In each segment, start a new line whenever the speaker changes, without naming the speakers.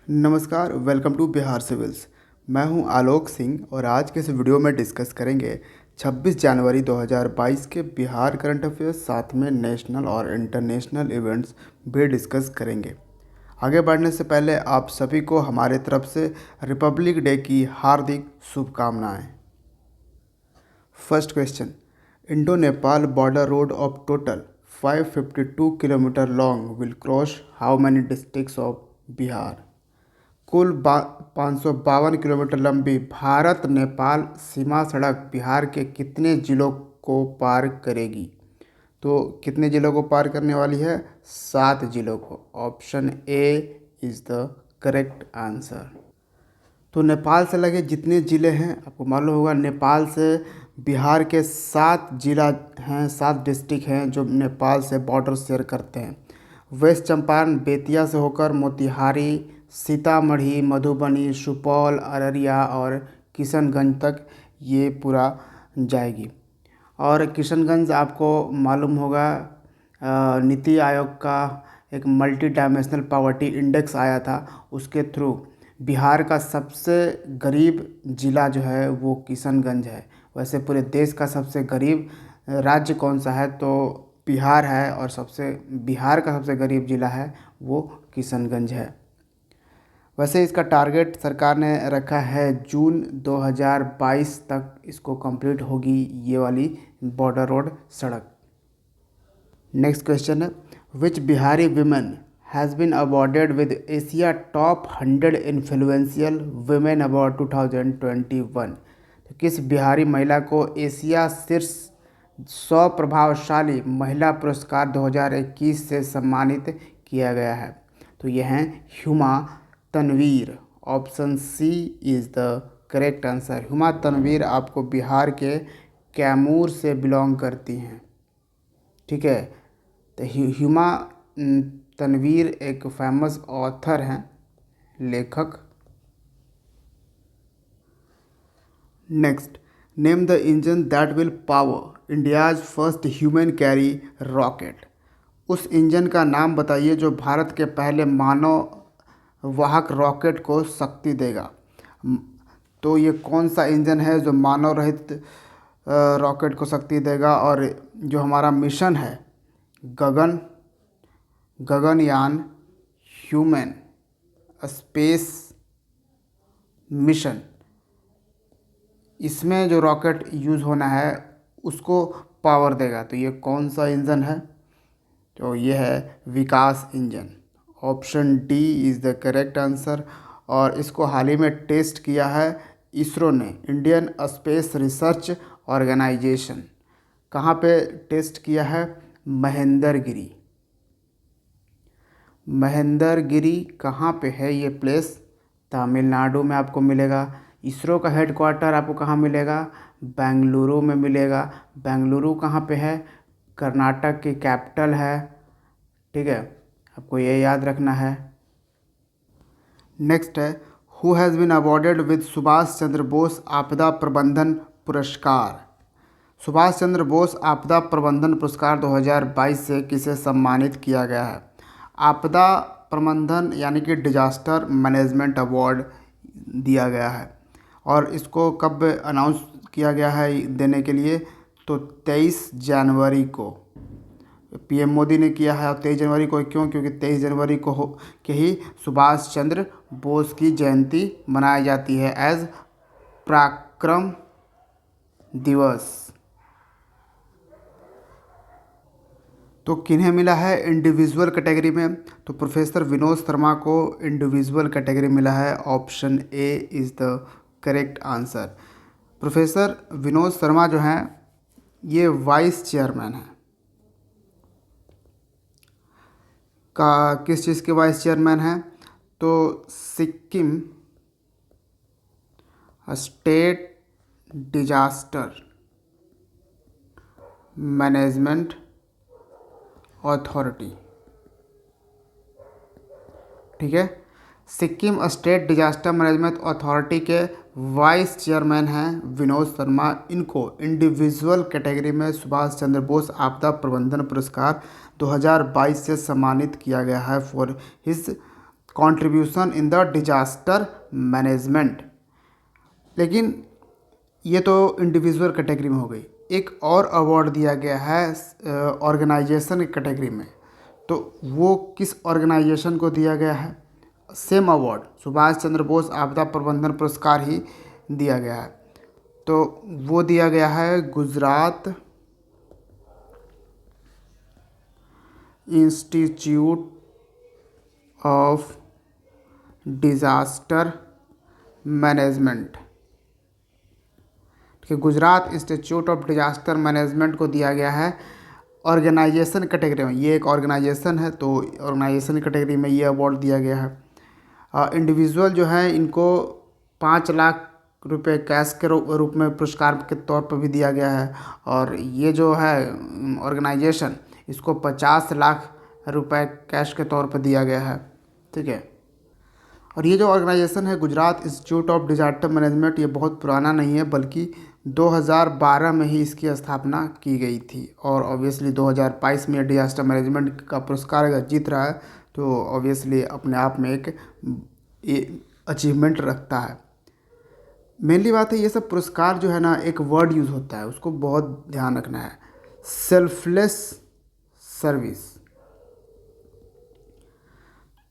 नमस्कार, welcome to Bihar civils. मैं हूं आलोक सिंह और आज के इस वीडियो में डिस्कस करेंगे 26 जनवरी 2022 के बिहार करंट अफेयर्स, साथ में नेशनल और इंटरनेशनल इवेंट्स भी डिस्कस करेंगे। आगे बढ़ने से पहले आप सभी को हमारे तरफ से रिपब्लिक डे की हार्दिक शुभकामनाएं। First question, Indo Nepal border road of total 552 kilometre long will cross how many districts of Bihar. कुल 552 किलोमीटर लंबी भारत नेपाल सीमा सड़क बिहार के कितने जिलों को पार करेगी? तो कितने जिलों को पार करने वाली है? 7 जिलों को। Option A is the correct answer. तो नेपाल से लगे जितने ज़िले हैं, आपको मालूम होगा नेपाल से बिहार के 7 जिला हैं, 7 डिस्ट्रिक्ट हैं जो नेपाल से बॉर्डर शेयर करते हैं। वेस्ट चंपारण बेतिया से होकर मोतिहारी, सीतामढ़ी, मधुबनी, सुपौल, अररिया और किशनगंज तक ये पूरा जाएगी। और किशनगंज आपको मालूम होगा नीति आयोग का एक मल्टी डायमेंशनल पॉवर्टी इंडेक्स आया था, उसके थ्रू बिहार का सबसे गरीब ज़िला जो है वो किशनगंज है। वैसे पूरे देश का सबसे गरीब राज्य कौन सा है? तो बिहार है, और बिहार का सबसे गरीब ज़िला है वो किशनगंज है। वैसे इसका टारगेट सरकार ने रखा है जून 2022 तक इसको कंप्लीट होगी ये वाली बॉर्डर रोड सड़क। नेक्स्ट क्वेश्चन है, which Bihari women has been awarded with Asia top 100 influential women award 2021। तो किस बिहारी महिला को एशिया शीर्ष 100 प्रभावशाली महिला पुरस्कार 2021 से सम्मानित किया गया है? तो ये हैं Huma Tanveer. Option C is the correct answer. Huma Tanveer आपको बिहार के कैमूर से बिलोंग करती हैं, ठीक है। तो हुमा तनवीर एक फेमस ऑथर हैं, लेखक। Next, name the engine that will power India's first human carry rocket. उस इंजन का नाम बताइए जो भारत के पहले मानव वाहक रॉकेट को शक्ति देगा। तो ये कौन सा इंजन है जो मानव रहित रॉकेट को शक्ति देगा? और जो हमारा मिशन है गगनयान ह्यूमन स्पेस मिशन, इसमें जो रॉकेट यूज़ होना है उसको पावर देगा। तो ये कौन सा इंजन है? तो ये है Vikas engine. Option D is the correct answer. और इसको हाल ही में टेस्ट किया है इसरो ने, इंडियन स्पेस रिसर्च ऑर्गेनाइजेशन। कहाँ पे टेस्ट किया है? महेंद्रगिरी। महेंद्रगिरी कहाँ पे है ये प्लेस? तमिलनाडु में आपको मिलेगा। इसरो का हेडक्वार्टर आपको कहाँ मिलेगा? बेंगलुरु में मिलेगा। बेंगलुरु कहाँ पे है? कर्नाटक की कैपिटल है, ठीक है, आपको ये याद रखना है। नेक्स्ट है, who has been awarded with Subhash Chandra Bose आपदा प्रबंधन पुरस्कार। सुभाष चंद्र बोस आपदा प्रबंधन पुरस्कार 2022 से किसे सम्मानित किया गया है? आपदा प्रबंधन यानी कि डिजास्टर मैनेजमेंट अवार्ड दिया गया है। और इसको कब अनाउंस किया गया है देने के लिए? तो 23 जनवरी को पीएम मोदी ने किया है। और 23 जनवरी को क्यों? क्योंकि 23 जनवरी को के ही सुभाष चंद्र बोस की जयंती मनाई जाती है एज पराक्रम दिवस। तो किन्हें मिला है इंडिविजुअल कैटेगरी में? तो प्रोफेसर विनोद शर्मा को इंडिविजुअल कैटेगरी मिला है। Option A is the correct answer. Professor Vinod Sharma जो हैं ये वाइस चेयरमैन हैं। का किस चीज़ के वाइस चेयरमैन हैं? तो Sikkim state disaster management authority, ठीक है। Sikkim state disaster management authority के वाइस चेयरमैन हैं विनोद शर्मा। इनको इंडिविजुअल कैटेगरी में सुभाष चंद्र बोस आपदा प्रबंधन पुरस्कार 2022 से सम्मानित किया गया है for his contribution in the disaster management. लेकिन ये तो इंडिविजुअल कैटेगरी में हो गई। एक और अवार्ड दिया गया है ऑर्गेनाइजेशन की कैटेगरी में। तो वो किस ऑर्गेनाइजेशन को दिया गया है? सेम अवार्ड सुभाष चंद्र बोस आपदा प्रबंधन पुरस्कार ही दिया गया है। तो वो दिया गया है Gujarat institute of disaster management. कि Gujarat institute of disaster management को दिया गया है ऑर्गेनाइजेशन कैटेगरी में। ये एक ऑर्गेनाइजेशन है, तो ऑर्गेनाइजेशन कैटेगरी में ये अवार्ड दिया गया है। इंडिविजुअल जो है इनको 5 लाख रुपए कैश के रूप में पुरस्कार के तौर पर भी दिया गया है। और ये जो है ऑर्गेनाइजेशन, इसको 50 लाख रुपए कैश के तौर पर दिया गया है। ठीक है। और ये जो ऑर्गेनाइजेशन है Gujarat institute of disaster management, ये बहुत पुराना नहीं है, बल्कि 2012 में ही इसकी स्थापना की गई थी। और ऑब्वियसली 2022 में डिजास्टर मैनेजमेंट का पुरस्कार अगर जीत रहा है तो ऑब्वियसली अपने आप में एक अचीवमेंट रखता है। मेनली बात है, ये सब पुरस्कार जो है ना, एक वर्ड यूज़ होता है, उसको बहुत ध्यान रखना है, सेल्फलेस सर्विस।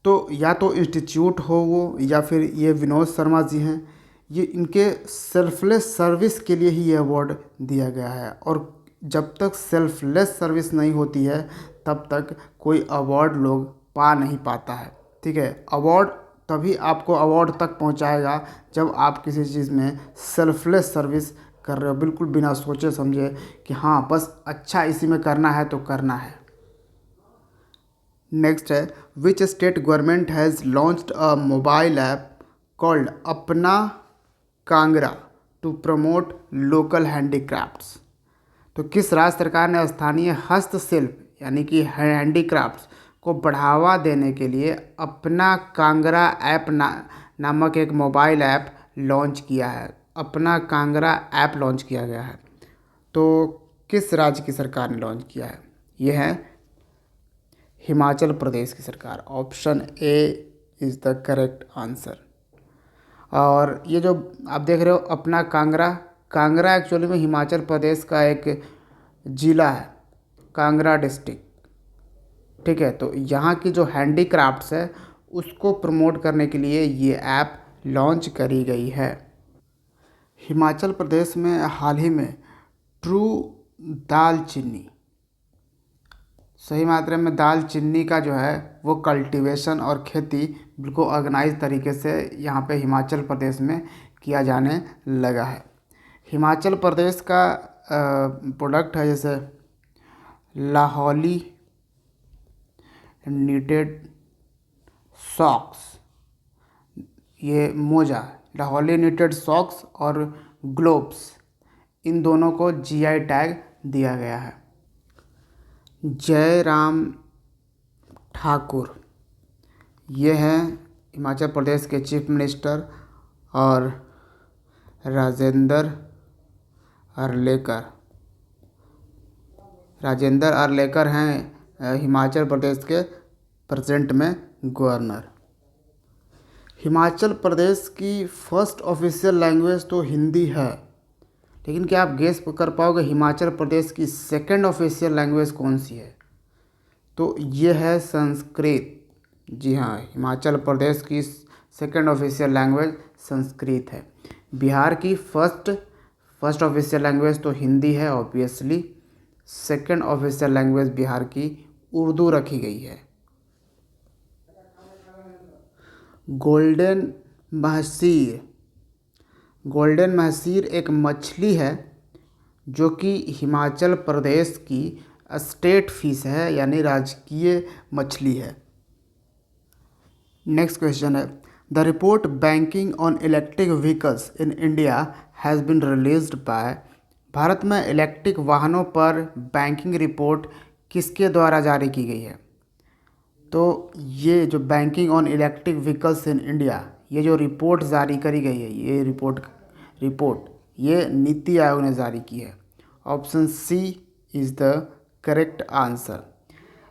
तो या तो इंस्टीट्यूट हो वो, या फिर ये विनोद शर्मा जी हैं, ये इनके सेल्फलेस सर्विस के लिए ही ये अवार्ड दिया गया है। और जब तक सेल्फलेस सर्विस नहीं होती है तब तक कोई अवार्ड लोग पा नहीं पाता है। ठीक है। अवार्ड तभी आपको अवार्ड तक पहुंचाएगा जब आप किसी चीज़ में सेल्फलेस सर्विस कर रहे हो, बिल्कुल बिना सोचे समझे कि हाँ बस अच्छा इसी में करना है तो करना है। नेक्स्ट है, which state government has launched a mobile app called Apna Kangra to promote local handicrafts. तो किस राज्य सरकार ने स्थानीय हस्तशिल्प यानी कि हैंडीक्राफ्ट्स को बढ़ावा देने के लिए अपना कांगड़ा ऐप नामक एक मोबाइल ऐप लॉन्च किया है? अपना कांगड़ा ऐप लॉन्च किया गया है। तो किस राज्य की सरकार ने लॉन्च किया है? ये है हिमाचल प्रदेश की सरकार। Option A is the correct answer. और ये जो आप देख रहे हो अपना कांगड़ा, कांगड़ा एक्चुअली में हिमाचल प्रदेश का एक ज़िला है, कांगड़ा डिस्ट्रिक्ट। ठीक है। तो यहाँ की जो हैंडीक्राफ्ट्स है उसको प्रमोट करने के लिए ये ऐप लॉन्च करी गई है। हिमाचल प्रदेश में हाल ही में ट्रू दालचीनी, सही मात्रा में दालचीनी का जो है वो कल्टीवेशन और खेती बिल्कुल ऑर्गेनाइज तरीके से यहाँ पे हिमाचल प्रदेश में किया जाने लगा है। हिमाचल प्रदेश का प्रोडक्ट है जैसे लाहौली नीटेड सॉक्स, ये मोजा, लाहौली नीटेड सॉक्स और ग्लोव्स, इन दोनों को जीआई टैग दिया गया है। जयराम ठाकुर, ये हैं हिमाचल प्रदेश के चीफ मिनिस्टर। और राजेंद्र अर्लेकर हैं हिमाचल प्रदेश के प्रेजेंट में गवर्नर। हिमाचल प्रदेश की फर्स्ट ऑफिशियल लैंग्वेज तो हिंदी है, लेकिन क्या आप गेस कर पाओगे हिमाचल प्रदेश की सेकंड ऑफिशियल लैंग्वेज कौन सी है? तो ये है संस्कृत। जी हाँ, हिमाचल प्रदेश की सेकंड ऑफिशियल लैंग्वेज संस्कृत है। बिहार की फर्स्ट ऑफिशियल लैंग्वेज तो हिंदी है obviously. Second official language Bihar की उर्दू रखी गई है। गोल्डन महसीर एक मछली है जो कि हिमाचल प्रदेश की स्टेट फिश है, यानी राजकीय मछली है। नेक्स्ट क्वेश्चन है, the report banking on electric vehicles in India has been released by. Bharat में इलेक्ट्रिक वाहनों पर बैंकिंग रिपोर्ट किसके द्वारा जारी की गई है? तो ये जो banking on electric vehicles in India, ये जो रिपोर्ट जारी करी गई है, ये रिपोर्ट ये नीति आयोग ने जारी की है। Option C is the correct answer.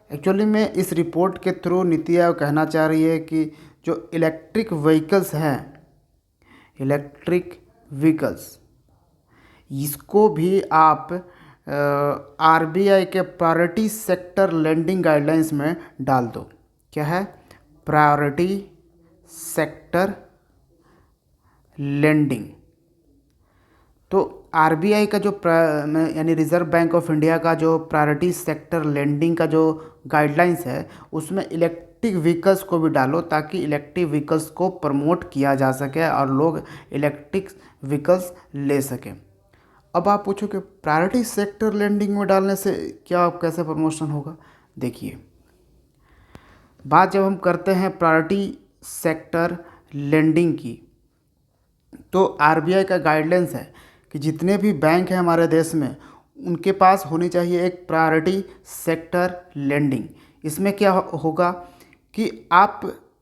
Actually में इस रिपोर्ट के थ्रू नीति आयोग कहना चाह रही है कि जो इलेक्ट्रिक व्हीकल्स हैं, इलेक्ट्रिक व्हीकल्स, इसको भी आप आरबीआई के प्रायोरिटी सेक्टर लेंडिंग गाइडलाइंस में डाल दो। क्या है? Priority sector lending. तो आरबीआई का जो यानी रिजर्व बैंक ऑफ इंडिया का जो प्रायोरिटी सेक्टर लेंडिंग का जो गाइडलाइंस है, उसमें इलेक्ट्रिक व्हीकल्स को भी डालो ताकि इलेक्ट्रिक व्हीकल्स को प्रमोट किया जा सके और लोग इलेक्ट्रिक व्हीकल्स ले सकें। अब आप पूछो कि प्रायोरिटी सेक्टर लेंडिंग में डालने से क्या, कैसे प्रमोशन होगा? देखिए, बात जब हम करते हैं प्रायोरिटी सेक्टर लेंडिंग की, तो आरबीआई का गाइडलाइंस है कि जितने भी बैंक हैं हमारे देश में, उनके पास होनी चाहिए एक प्रायोरिटी सेक्टर लेंडिंग। इसमें क्या होगा कि आप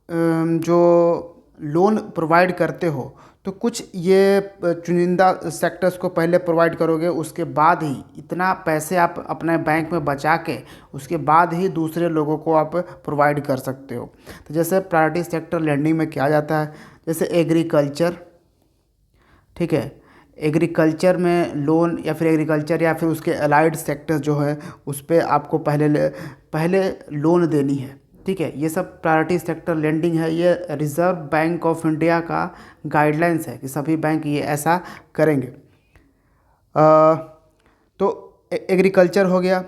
जो लोन प्रोवाइड करते हो, तो कुछ ये चुनिंदा सेक्टर्स को पहले प्रोवाइड करोगे, उसके बाद ही इतना पैसे आप अपने बैंक में बचा के उसके बाद ही दूसरे लोगों को आप प्रोवाइड कर सकते हो। तो जैसे प्रायोरिटी सेक्टर लेंडिंग में क्या जाता है, जैसे एग्रीकल्चर, ठीक है, एग्रीकल्चर में लोन या फिर एग्रीकल्चर या फिर उसके अलाइड सेक्टर्स जो है उस पर आपको पहले लोन देनी है। ठीक है, ये सब प्रायोरिटी सेक्टर लेंडिंग है। ये रिजर्व बैंक ऑफ इंडिया का गाइडलाइंस है कि सभी बैंक ये ऐसा करेंगे। तो एग्रीकल्चर हो गया,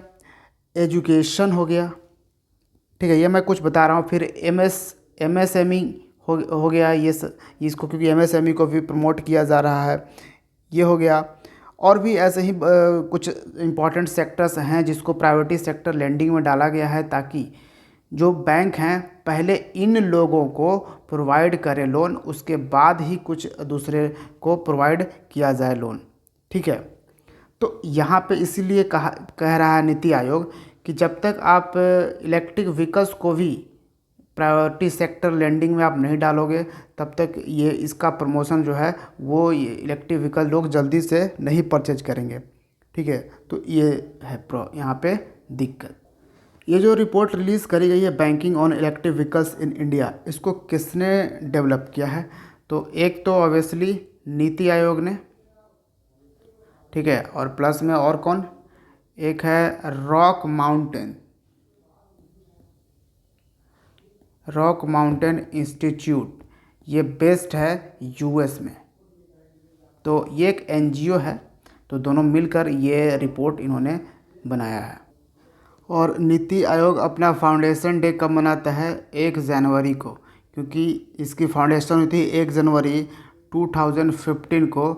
एजुकेशन हो गया, ठीक है, ये मैं कुछ बता रहा हूँ। फिर एमएसएमई हो गया, ये इसको क्योंकि एमएसएमई को भी प्रमोट किया जा रहा है, ये हो गया। और भी ऐसे ही कुछ इम्पॉर्टेंट सेक्टर्स हैं जिसको प्रायोरिटी सेक्टर लेंडिंग में डाला गया है ताकि जो बैंक हैं पहले इन लोगों को प्रोवाइड करें लोन, उसके बाद ही कुछ दूसरे को प्रोवाइड किया जाए लोन। ठीक है, तो यहाँ पे इसीलिए कह रहा है नीति आयोग कि जब तक आप इलेक्ट्रिक व्हीकल्स को भी प्रायोरिटी सेक्टर लेंडिंग में आप नहीं डालोगे, तब तक ये इसका प्रमोशन जो है वो इलेक्ट्रिक व्हीकल लोग जल्दी से नहीं परचेज करेंगे। ठीक है, तो ये है यहाँ पे दिक्कत। ये जो रिपोर्ट रिलीज़ करी गई है banking on electric vehicles in India, इसको किसने डेवलप किया है? तो एक तो ऑब्वियसली नीति आयोग ने, ठीक है, और प्लस में और कौन, एक है रॉक माउंटेन इंस्टीट्यूट, ये बेस्ड है यूएस में। तो ये एक एनजीओ है, तो दोनों मिलकर ये रिपोर्ट इन्होंने बनाया है। और नीति आयोग अपना फाउंडेशन डे कब मनाता है? 1 जनवरी को, क्योंकि इसकी फाउंडेशन हुई थी 1 जनवरी 2015 को।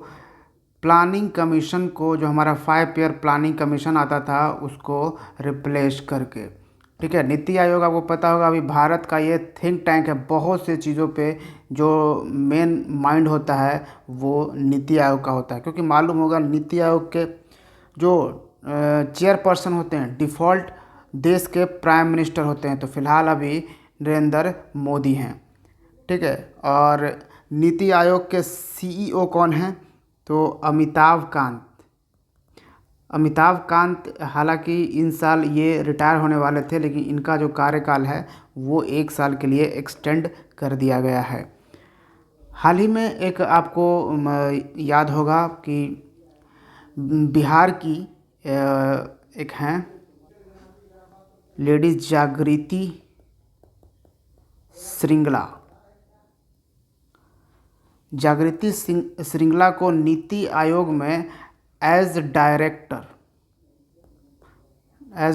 प्लानिंग कमीशन को, जो हमारा 5 ईयर प्लानिंग कमीशन आता था, उसको रिप्लेस करके। ठीक है, नीति आयोग आपको पता होगा अभी भारत का ये थिंक टैंक है। बहुत से चीज़ों पे जो मेन माइंड होता है वो नीति आयोग का होता है, क्योंकि मालूम होगा नीति आयोग के जो चेयरपर्सन होते हैं डिफ़ॉल्ट देश के प्राइम मिनिस्टर होते हैं। तो फिलहाल अभी नरेंद्र मोदी हैं। ठीक है, और नीति आयोग के सीईओ कौन हैं? तो अमिताभ कांत हालांकि इन साल ये रिटायर होने वाले थे, लेकिन इनका जो कार्यकाल है वो 1 साल के लिए एक्सटेंड कर दिया गया है। हाल ही में एक आपको याद होगा कि बिहार की एक हैं लेडीज जागृति श्रृंगला को नीति आयोग में एज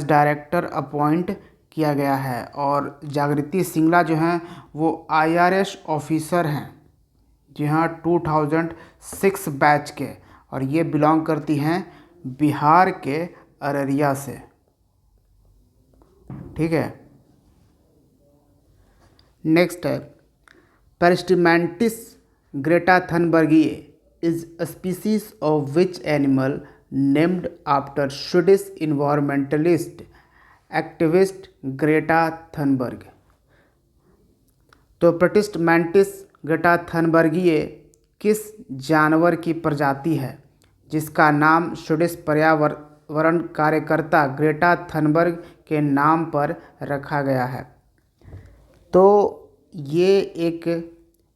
डायरेक्टर अपॉइंट किया गया है। और जागृति श्रृंगला जो हैं वो आईआरएस ऑफिसर हैं, जी हाँ, 2006 बैच के, और ये बिलोंग करती हैं बिहार के अररिया से। ठीक है, नेक्स्ट है पेरिस्टिमेंटिस Greta थनबर्गी is a species of which animal named after Swedish environmentalist activist Greta Thunberg। तो पेरिस्टिस मैंटिस ग्रेटा थनबर्गिए किस जानवर की प्रजाति है जिसका नाम स्वीडिश पर्यावरण कार्यकर्ता ग्रेटा थनबर्ग के नाम पर रखा गया है? तो ये एक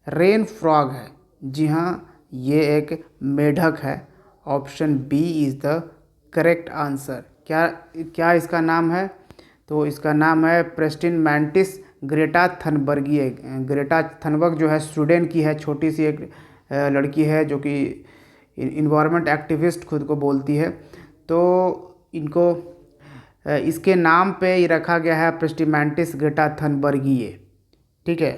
रेन फ्रॉग है। जी हाँ, ये एक मेढक है। Option B is the correct answer. क्या क्या इसका नाम है? तो इसका नाम है Pristimantis gretathunbergae. Greta Thunberg जो है स्वीडन की है, छोटी सी एक लड़की है जो कि इन्वायरमेंट एक्टिविस्ट खुद को बोलती है। तो इनको इसके नाम पे ही रखा गया है प्रेस्टिमैंटिस ग्रेटा थनबर्गी। ठीक है,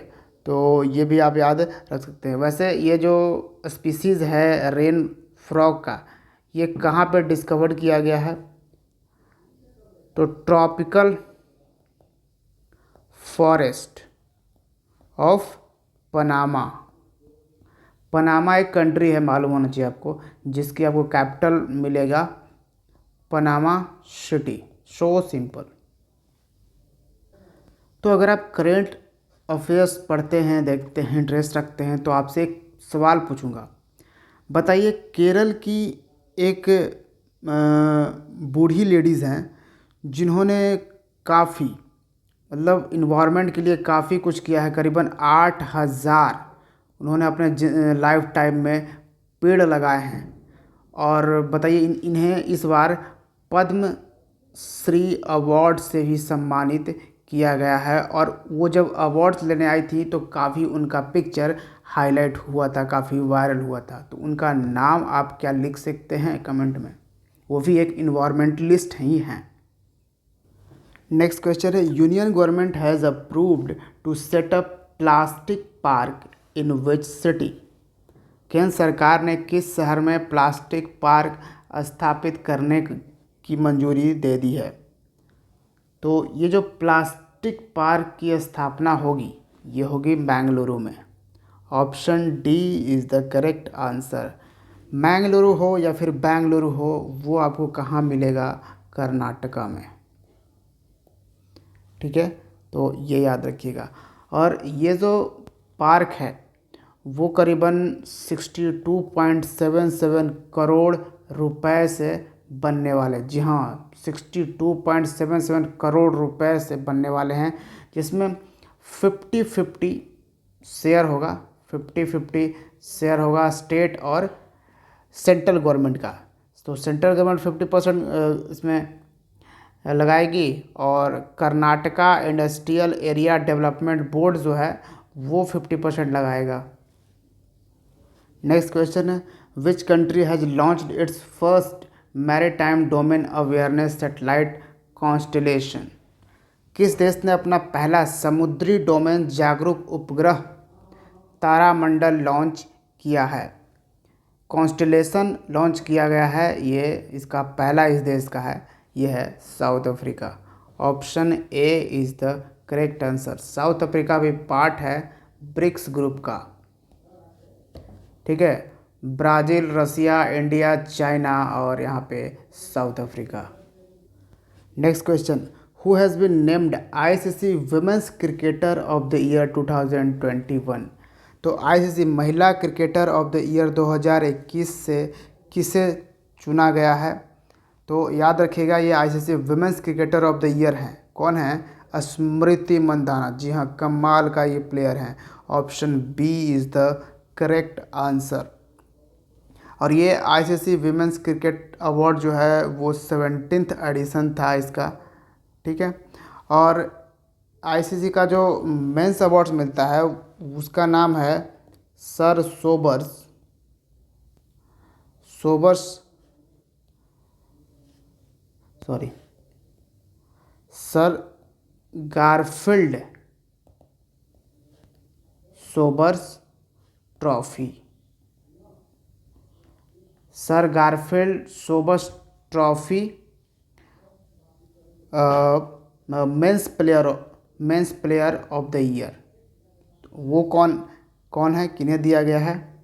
तो ये भी आप याद रख सकते हैं। वैसे ये जो स्पीसीज़ है रेन फ्रॉग का, ये कहाँ पे डिस्कवर किया गया है? तो tropical forest of Panama. Panama एक कंट्री है, मालूम होना चाहिए आपको, जिसकी आपको कैपिटल मिलेगा पनामा सिटी। So simple. तो अगर आप करेंट अफेयर्स पढ़ते हैं, देखते हैं, इंटरेस्ट रखते हैं, तो आपसे एक सवाल पूछूंगा। बताइए, केरल की एक बूढ़ी लेडीज़ हैं जिन्होंने काफ़ी मतलब इन्वायरमेंट के लिए काफ़ी कुछ किया है। करीबन 8,000 उन्होंने अपने लाइफ टाइम में पेड़ लगाए हैं। और बताइए, इन्हें इस बार पद्म श्री अवार्ड से भी सम्मानित किया गया है। और वो जब अवार्ड्स लेने आई थी तो काफ़ी उनका पिक्चर हाईलाइट हुआ था, काफ़ी वायरल हुआ था। तो उनका नाम आप क्या लिख सकते हैं कमेंट में? वो भी एक इन्वायरमेंटलिस्ट ही हैं। नेक्स्ट क्वेश्चन है, union government has approved to set up plastic park in which city? केंद्र सरकार ने किस शहर में प्लास्टिक पार्क स्थापित करने की मंजूरी दे दी है? तो ये जो प्लास्टिक पार्क की स्थापना होगी, ये होगी बेंगलुरु में। Option D is the correct answer. Mangaluru हो या फिर बेंगलुरु हो, वो आपको कहाँ मिलेगा? कर्नाटका में। ठीक है, तो ये याद रखिएगा। और ये जो पार्क है वो करीबन 62.77 करोड़ रुपए से बनने वाले, जी हाँ, 62.77 करोड़ रुपए से बनने वाले हैं, जिसमें 50-50 शेयर होगा। 50-50 शेयर होगा स्टेट और सेंट्रल गवर्नमेंट का। तो सेंट्रल गवर्नमेंट 50% इसमें लगाएगी, और Karnataka industrial area development board जो है वो 50% लगाएगा। नेक्स्ट क्वेश्चन है, which country has launched it's first maritime domain awareness satellite constellation? किस देश ने अपना पहला समुद्री डोमेन जागरूक उपग्रह तारामंडल लॉन्च किया है? कॉन्स्टेलेशन लॉन्च किया गया है, ये इसका पहला इस देश का है, ये है south Africa. Option A is the correct answer. South Africa भी पार्ट है ब्रिक्स ग्रुप का। ठीक है, ब्राज़ील, रसिया, इंडिया, चाइना और यहाँ पे South Africa. Next question, who has been named ICC women's cricketer of the year 2021? तो आईसीसी महिला क्रिकेटर ऑफ द ईयर 2021 से किसे चुना गया है? तो याद रखिएगा, ये ICC women's cricketer of the year हैं। कौन है? स्मृति मंदाना। जी हाँ, कमाल का ये प्लेयर हैं। Option B is the correct answer. और ये आईसीसी विमेंस क्रिकेट अवार्ड जो है वो 17th एडिशन था इसका। ठीक है, और आईसीसी का जो मेंस अवार्ड्स मिलता है उसका नाम है sir Sobers sorry sir Garfield Sobers trophy. Sir Garfield Sobers trophy men's player of the year. वो कौन कौन है, किन्हें दिया गया है?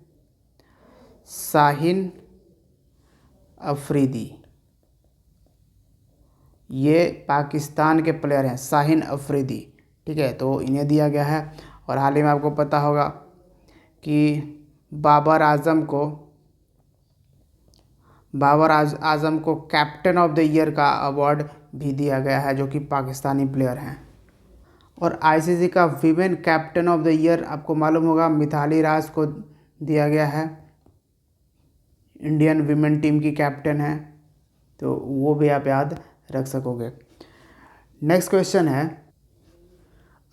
शाहीन अफरीदी। ये पाकिस्तान के प्लेयर हैं, शाहीन अफरीदी। ठीक है, तो इन्हें दिया गया है। और हाल ही में आपको पता होगा कि बाबर आजम को कैप्टन ऑफ द ईयर का अवार्ड भी दिया गया है, जो कि पाकिस्तानी प्लेयर हैं। और आईसीसी का women captain of the year आपको मालूम होगा मिताली राज को दिया गया है, इंडियन वीमेन टीम की कैप्टन है, तो वो भी आप याद रख सकोगे। नेक्स्ट क्वेश्चन है,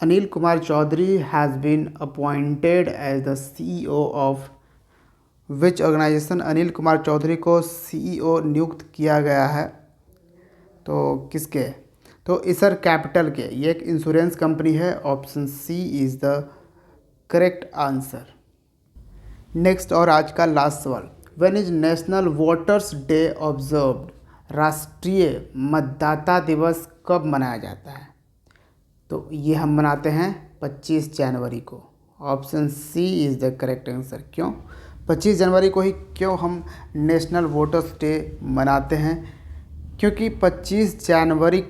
Anil Kumar Chaudhary has been appointed as the CEO of which organisation. Anil Kumar Chaudhary को सीईओ नियुक्त किया गया है तो किसके, तो इसर कैपिटल के, ये एक इंश्योरेंस कंपनी है। Option C is the correct answer. Next और आज का लास्ट सवाल, when is national voters day observed. राष्ट्रीय मतदाता दिवस कब मनाया जाता है, तो ये हम मनाते हैं 25 जनवरी को। Option C is the correct answer. क्यों 25 जनवरी को ही क्यों हम नेशनल वोटर्स डे मनाते हैं, क्योंकि 25 जनवरी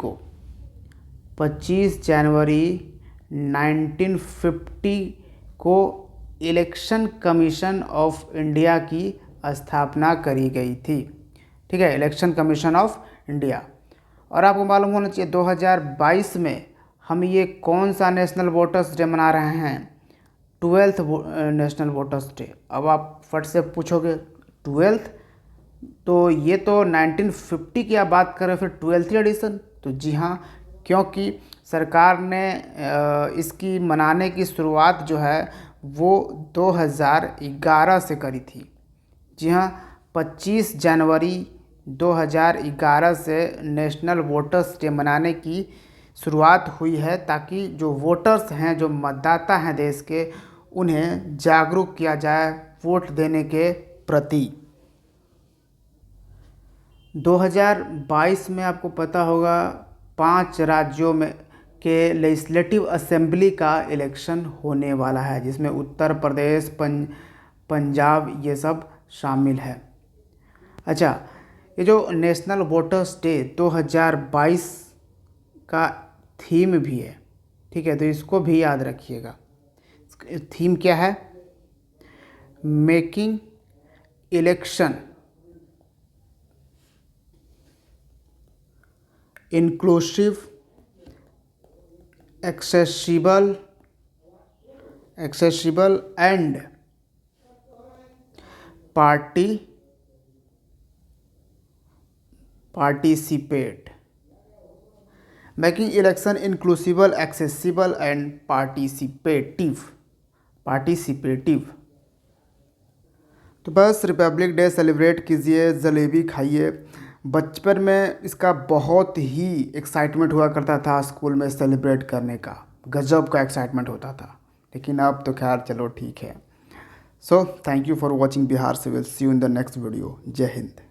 1950 को इलेक्शन कमीशन ऑफ इंडिया की स्थापना करी गई थी। ठीक है, इलेक्शन कमीशन ऑफ इंडिया। और आपको मालूम होना चाहिए 2022 में हम ये कौन सा नेशनल वोटर्स डे मना रहे हैं, 12th नेशनल वोटर्स डे। अब आप फट से पूछोगे 12th, तो ये तो 1950 की आप बात कर रहे हो, फिर 12th एडिशन। तो जी हाँ, क्योंकि सरकार ने इसकी मनाने की शुरुआत जो है वो 2011 से करी थी। जी हाँ, 25 जनवरी 2011 से नेशनल वोटर्स डे मनाने की शुरुआत हुई है, ताकि जो वोटर्स हैं, जो मतदाता हैं देश के, उन्हें जागरूक किया जाए वोट देने के प्रति। 2022 में आपको पता होगा 5 राज्यों में के लेजिस्लेटिव असेंबली का इलेक्शन होने वाला है, जिसमें उत्तर प्रदेश, पंजाब ये सब शामिल है। अच्छा, ये जो नेशनल वोटर्स डे 2022 का थीम भी है, ठीक है, तो इसको भी याद रखिएगा। थीम क्या है, making election inclusive, accessible and participate. Making election inclusive, accessible and participative. तो बस रिपब्लिक डे सेलिब्रेट कीजिए, जलेबी खाइए। बचपन में इसका बहुत ही एक्साइटमेंट हुआ करता था, स्कूल में सेलिब्रेट करने का गजब का एक्साइटमेंट होता था, लेकिन अब तो खैर चलो ठीक है। So thank you for watching Bihar civil. See you in the next video. जय हिंद।